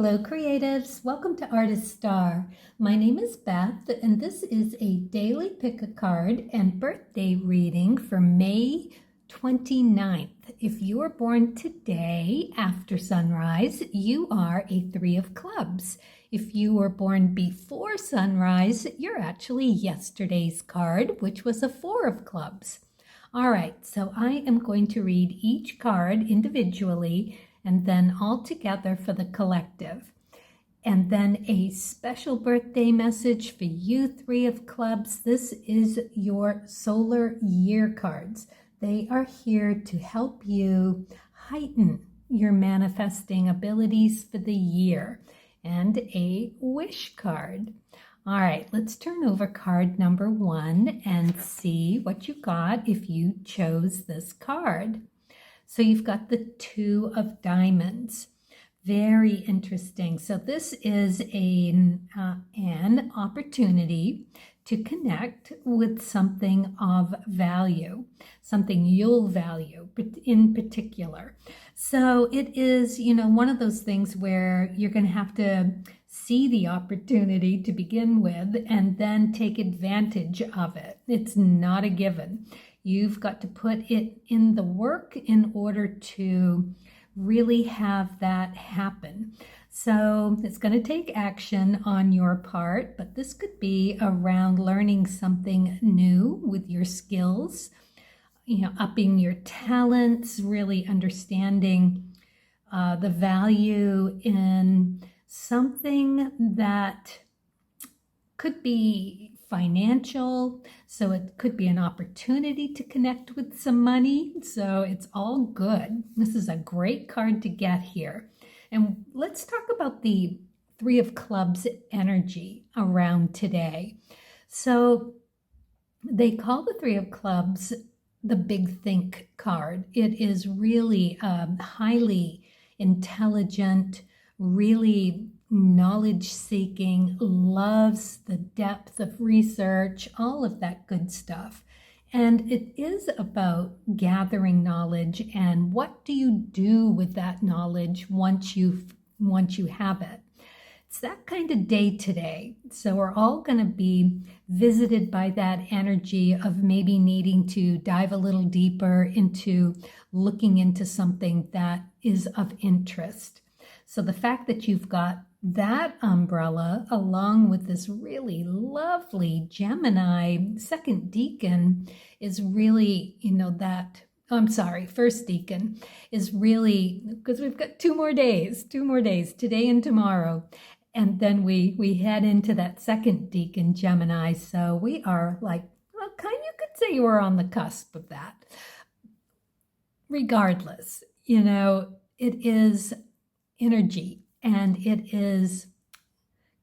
Hello creatives, welcome to Artist Star. My name is Beth and this is a daily pick a card and birthday reading for May 29th. If you are born today after sunrise, you are a 3 of clubs. If you were born before sunrise, you're actually yesterday's card, which was a 4 of clubs. All right, so I am going to read each card individually and then all together for the collective. And then a special birthday message for you 3 of clubs. This is your solar year cards. They are here to help you heighten your manifesting abilities for the year. And a wish card. All right, let's turn over card number 1 and see what you got if you chose this card. So you've got the 2 of diamonds. Very interesting. So this is an opportunity to connect with something of value, something you'll value in particular. So it is, one of those things where you're going to have to see the opportunity to begin with and then take advantage of it. It's not a given. You've got to put it in the work in order to really have that happen. So it's going to take action on your part, but this could be around learning something new with your skills, upping your talents, really understanding the value in something that could be financial, so it could be an opportunity to connect with some money. So it's all good. This is a great card to get here. And let's talk about the 3 of clubs energy around today. So they call the 3 of clubs the big think card. It is really highly intelligent, really knowledge-seeking, loves the depth of research, all of that good stuff. And it is about gathering knowledge and what do you do with that knowledge once you have it. It's that kind of day today. So we're all going to be visited by that energy of maybe needing to dive a little deeper into looking into something that is of interest. So the fact that you've got that umbrella along with this really lovely Gemini second deacon is really, first deacon is really, because we've got 2 more days, today and tomorrow. And then we head into that second deacon Gemini. So we are like, well, you could say we're on the cusp of that. Regardless, it is energy. And it is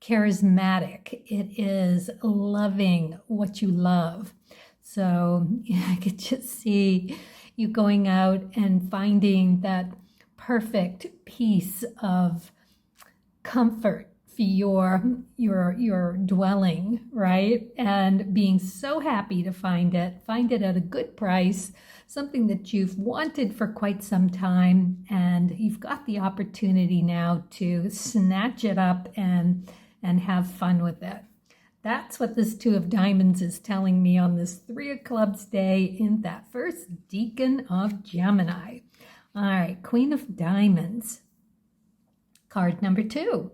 charismatic. It is loving what you love. So I could just see you going out and finding that perfect piece of comfort for your dwelling, right? And being so happy to find it at a good price, something that you've wanted for quite some time, and you've got the opportunity now to snatch it up and have fun with it. That's what this 2 of diamonds is telling me on this 3 of clubs day in that first deacon of Gemini. All right, Queen of Diamonds. Card number 2.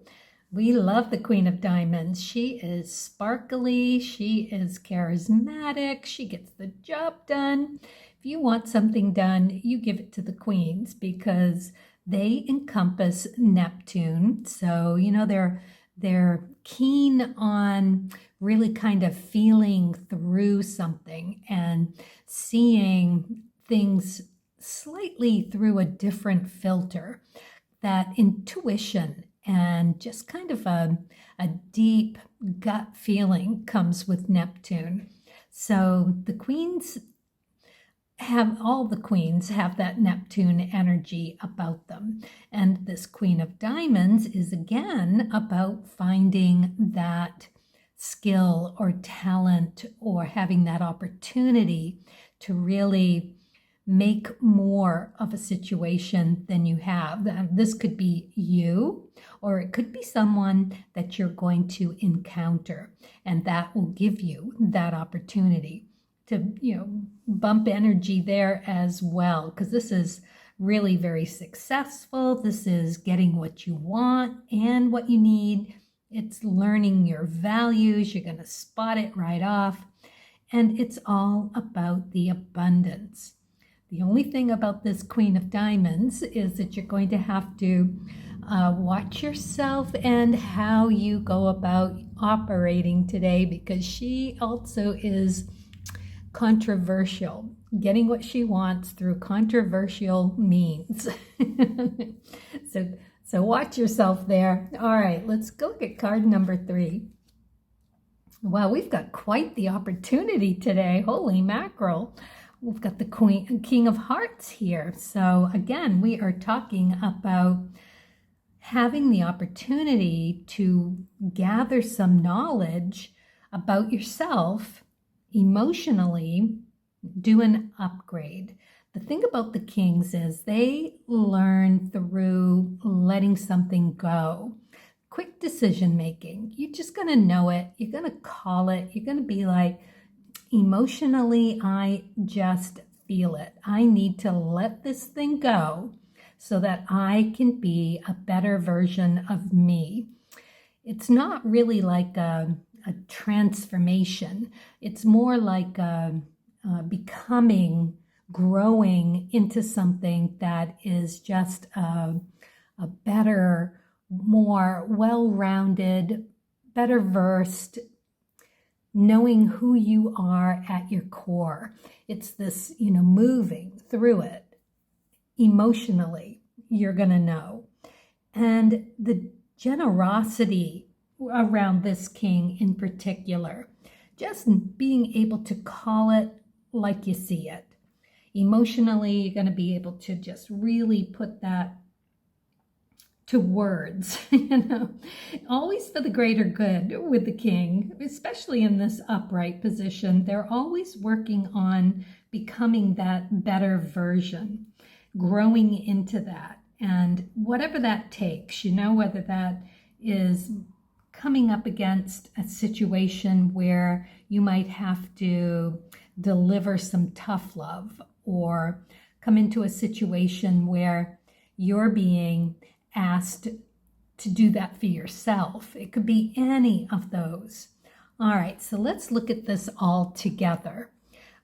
We love the Queen of Diamonds. She is sparkly, she is charismatic, she gets the job done. If you want something done, you give it to the queens because they encompass Neptune. So, they're keen on really kind of feeling through something and seeing things slightly through a different filter. That intuition and just kind of a deep gut feeling comes with Neptune. So all the queens have that Neptune energy about them. And this Queen of Diamonds is again about finding that skill or talent or having that opportunity to really make more of a situation than you have. This could be you, or it could be someone that you're going to encounter, and that will give you that opportunity to, bump energy there as well, because this is really very successful. This is getting what you want and what you need. It's learning your values. You're going to spot it right off. And it's all about the abundance. The only thing about this Queen of Diamonds is that you're going to have to watch yourself and how you go about operating today, because she also is controversial, getting what she wants through controversial means. So watch yourself there. All right, let's go look at card number 3. Wow, we've got quite the opportunity today. Holy mackerel. We've got the King of Hearts here. So again, we are talking about having the opportunity to gather some knowledge about yourself emotionally, do an upgrade. The thing about the kings is they learn through letting something go. Quick decision making. You're just going to know it. You're going to call it. You're going to be like, emotionally, I just feel it. I need to let this thing go so that I can be a better version of me. It's not really like a transformation. It's more like becoming, growing into something that is just a better, more well-rounded, better versed, knowing who you are at your core. It's this, moving through it emotionally, you're going to know. And the generosity around this king in particular, just being able to call it like you see it. Emotionally, you're going to be able to just really put that to words, always for the greater good with the king, especially in this upright position. They're always working on becoming that better version, growing into that. And whatever that takes, whether that is coming up against a situation where you might have to deliver some tough love, or come into a situation where you're being asked to do that for yourself. It could be any of those. All right, so let's look at this all together.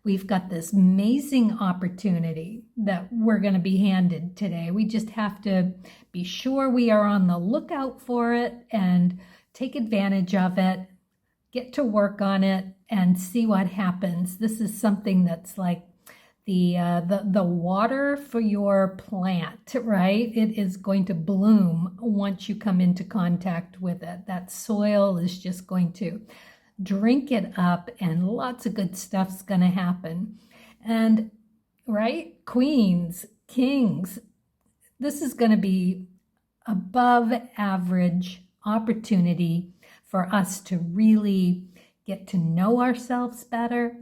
We've got this amazing opportunity that we're going to be handed today. We just have to be sure we are on the lookout for it and take advantage of it, get to work on it, and see what happens. This is something that's like the water for your plant, right? It is going to bloom once you come into contact with it. That soil is just going to drink it up, and lots of good stuff's going to happen. And right, queens, kings, this is going to be above average opportunity for us to really get to know ourselves better,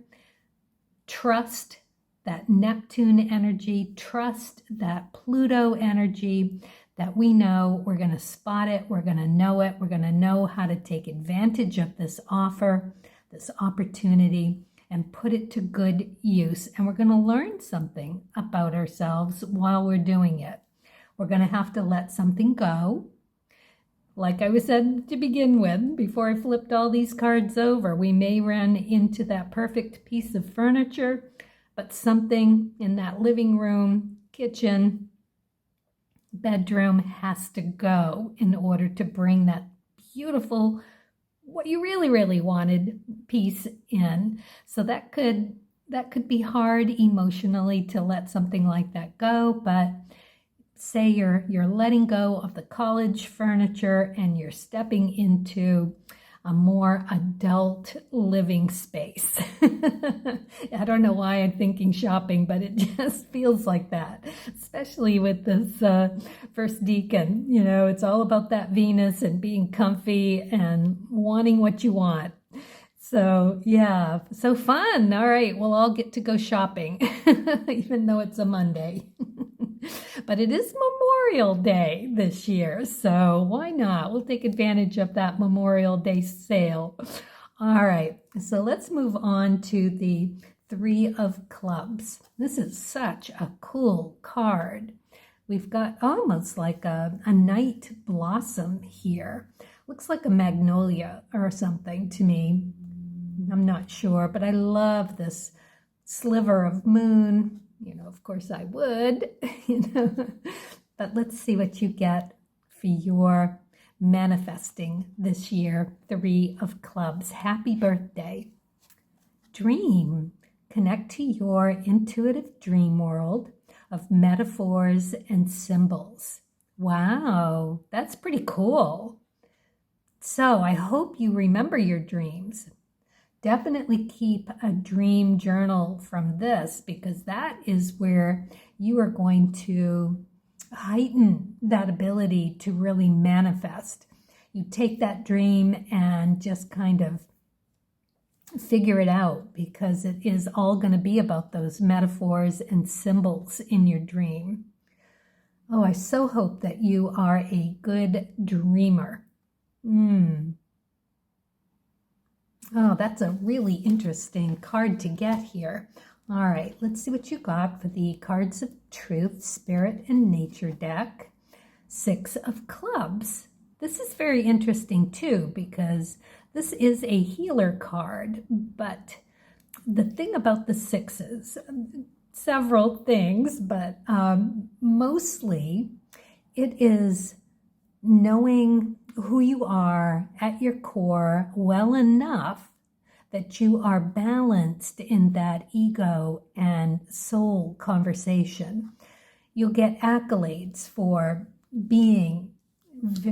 trust that Neptune energy, trust that Pluto energy, that we know we're going to spot it, we're going to know it, we're going to know how to take advantage of this offer, this opportunity, and put it to good use. And we're going to learn something about ourselves while we're doing it. We're going to have to let something go. Like I was said to begin with, before I flipped all these cards over, we may run into that perfect piece of furniture, but something in that living room, kitchen, bedroom has to go in order to bring that beautiful, what you really, really wanted piece in. So that could be hard emotionally to let something like that go, but say you're letting go of the college furniture and you're stepping into a more adult living space. I don't know why I'm thinking shopping, but it just feels like that, especially with this first deacon. It's all about that Venus and being comfy and wanting what you want. So, yeah, so fun. All right, we'll all get to go shopping, even though it's a Monday. But it is Memorial Day this year, so why not? We'll take advantage of that Memorial Day sale. All right, so let's move on to the Three of Clubs. This is such a cool card. We've got almost like a night blossom here. Looks like a magnolia or something to me. I'm not sure, but I love this sliver of moon. You know, of course I would, but let's see what you get for your manifesting this year. Three of Clubs. Happy birthday. Dream. Connect to your intuitive dream world of metaphors and symbols. Wow, that's pretty cool. So I hope you remember your dreams. Definitely keep a dream journal from this, because that is where you are going to heighten that ability to really manifest. You take that dream and just kind of figure it out, because it is all going to be about those metaphors and symbols in your dream. Oh, I so hope that you are a good dreamer. Oh, that's a really interesting card to get here. All right, let's see what you got for the Cards of Truth, Spirit, and Nature deck. Six of Clubs. This is very interesting too, because this is a healer card, but the thing about the sixes, several things, but mostly it is knowing who you are at your core well enough that you are balanced in that ego and soul conversation. You'll get accolades for being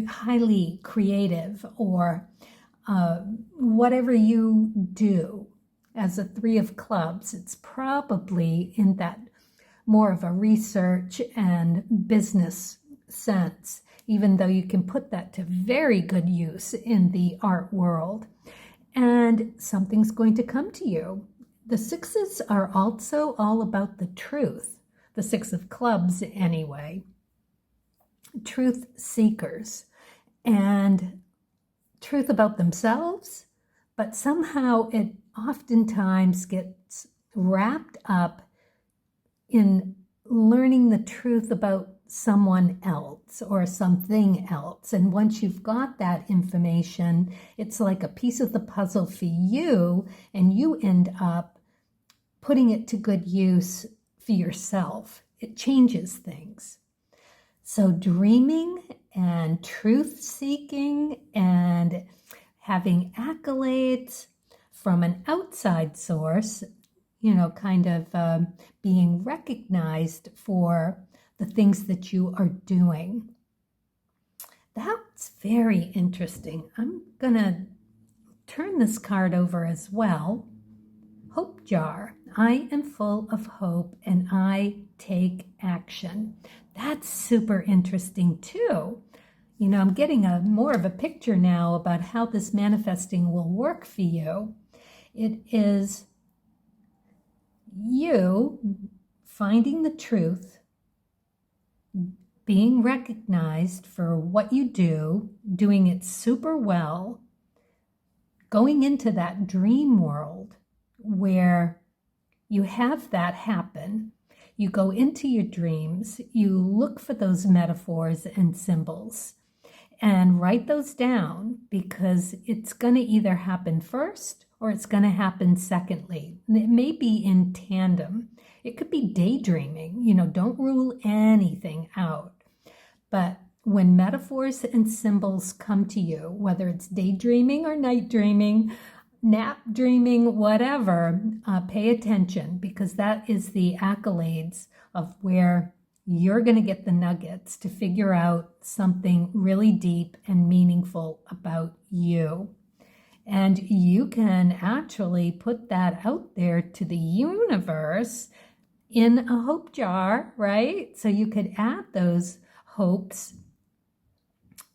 highly creative, or whatever you do as a Three of Clubs. It's probably in that more of a research and business sense, even though you can put that to very good use in the art world. And something's going to come to you. The sixes are also all about the truth. The Six of Clubs, anyway. Truth seekers. And truth about themselves, but somehow it oftentimes gets wrapped up in learning the truth about someone else or something else. And once you've got that information, it's like a piece of the puzzle for you, and you end up putting it to good use for yourself. It changes things. So dreaming and truth-seeking and having accolades from an outside source, kind of being recognized for the things that you are doing. That's very interesting. I'm going to turn this card over as well. Hope jar. I am full of hope and I take action. That's super interesting too. I'm getting more of a picture now about how this manifesting will work for you. It is you finding the truth, being recognized for what you do, doing it super well, going into that dream world where you have that happen. You go into your dreams, you look for those metaphors and symbols and write those down, because it's going to either happen first or it's going to happen secondly. And it may be in tandem. It could be daydreaming. Don't rule anything out. But when metaphors and symbols come to you, whether it's daydreaming or night dreaming, nap dreaming, whatever, pay attention, because that is the accolades of where you're going to get the nuggets to figure out something really deep and meaningful about you. And you can actually put that out there to the universe in a hope jar, right? So you could add those hopes,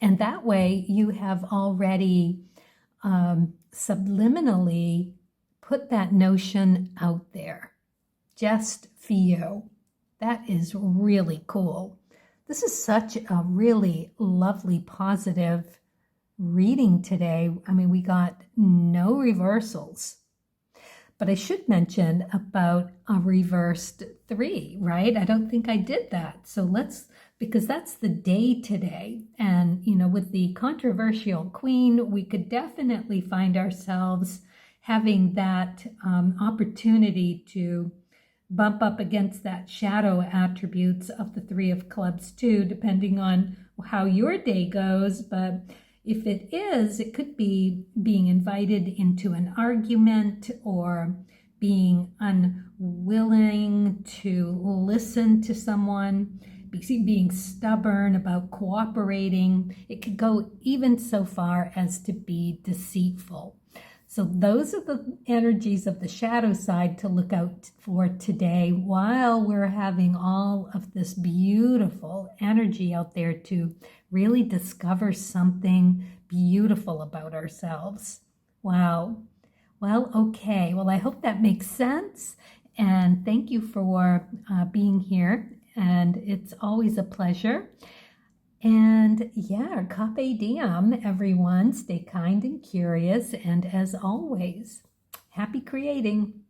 and that way you have already subliminally put that notion out there just for you. That is really cool. This is such a really lovely, positive reading today. I mean, we got no reversals. But I should mention about a reversed 3, right? I don't think I did that. So because that's the day today. And, with the controversial queen, we could definitely find ourselves having that opportunity to bump up against that shadow attributes of the 3 of clubs too, depending on how your day goes. But if it is, it could be being invited into an argument or being unwilling to listen to someone, being stubborn about cooperating. It could go even so far as to be deceitful. So those are the energies of the shadow side to look out for today, while we're having all of this beautiful energy out there to really discover something beautiful about ourselves. Wow. Well, okay. Well, I hope that makes sense. And thank you for being here. And it's always a pleasure. And yeah, carpe diem, everyone. Stay kind and curious. And as always, happy creating.